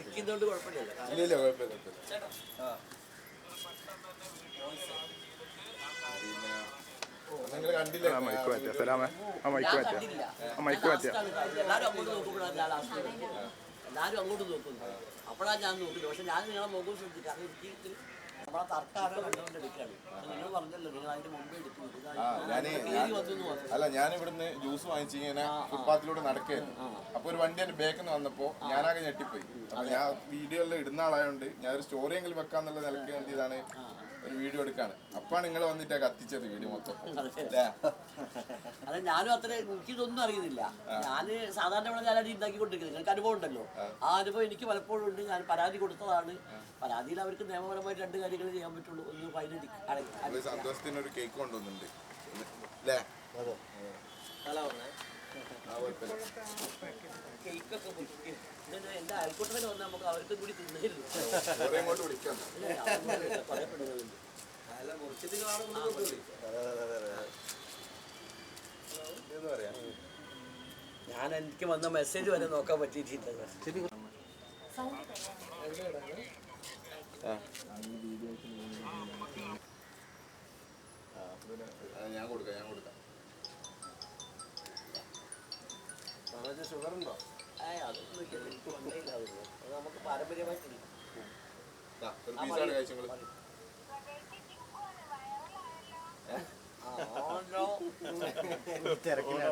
ഇരിക്കുന്നതുകൊണ്ട് കുഴപ്പമില്ല. ഇല്ല കുഴപ്പമില്ല. പിന്നെ നിങ്ങൾ കണ്ടില്ലേ മൈക്ക് മാറ്റിയ സലാമേ മൈക്ക് മാറ്റിയ മൈക്ക് മാറ്റിയ എല്ലാവരും അങ്ങോട്ട് നോക്കുമ്പോഴാണ് ഞാൻ ലാസ്റ്റ് എല്ലാവരും അങ്ങോട്ട് നോക്കുന്നു. അപ്പോഴാണ് ഞാൻ നോക്കുന്നത്. പക്ഷെ ഞാൻ നിങ്ങളെ മുഖം ശ്രദ്ധിക്കാം. എനിക്ക് നമ്മളെ തർക്കാരോ കണ്ടുകൊണ്ടിരിക്കുകയാണ്. നിങ്ങൾ പറഞ്ഞല്ലോ നിങ്ങൾ അതിന്റെ മുമ്പേ എടുത്തു. അല്ല, ഞാൻ ഇവിടുന്ന് ജ്യൂസ് വാങ്ങിച്ച് ഇങ്ങനെ ഫുട്പാത്തിലൂടെ നടക്കായിരുന്നു. അപ്പൊ ഒരു വണ്ടി എന്റെ ബാക്കിൽ നിന്ന് വന്നപ്പോ ഞാനാകെ ഞെട്ടിപ്പോയി. അപ്പൊ ഞാൻ വീഡിയോയിൽ ഇടുന്ന ആളായോണ്ട് ഞാനൊരു സ്റ്റോറിയെങ്കിലും വെക്കാന്നുള്ള നിലയ്ക്ക് വേണ്ടിയതാണ് ഒരു വീഡിയോ എടുക്കാണ്. അപ്പാണ് നിങ്ങൾ വന്നിട്ട് കത്തിച്ചത് വീഡിയോ മൊത്തം. അതെ, ഞാനും അത്ര എനിക്കിതൊന്നും അറിയുന്നില്ല. ഞാന് സാധാരണ ഇവിടെ ഞാനടി ഉണ്ടാക്കിക്കൊണ്ടിരിക്കുന്നത്. നിങ്ങൾക്ക് അനുഭവം ഉണ്ടല്ലോ. ആ അനുഭവം എനിക്ക് പലപ്പോഴും ഉണ്ട്. ഞാൻ പരാതി കൊടുത്തതാണ്. പരാതിയിൽ അവർക്ക് നിയമപരമായിട്ട് 2 കാര്യങ്ങൾ ചെയ്യാൻ പറ്റുള്ളൂ. ഒന്ന് ഫൈൻ അടയ്ക്കും. സന്തോഷത്തിന് ഒരു കേക്ക് കൊണ്ടുവന്നിട്ടുണ്ട്. കേക്കൊക്കെ എന്റെ അയൽക്കൂട്ടത്തിൽ വന്നാൽ നമുക്ക് അവർക്കും കൂടി തിന്നായിരുന്നു. ഞാൻ എനിക്ക് വന്ന മെസ്സേജ് വരെ നോക്കാൻ പറ്റിയിട്ടില്ല. ഞാൻ കൊടുക്കാം. ഷുഗർ ഉണ്ടോ? അതൊന്നും അത് നമുക്ക് പാരമ്പര്യമായിട്ടില്ല. തിരക്കില്ല.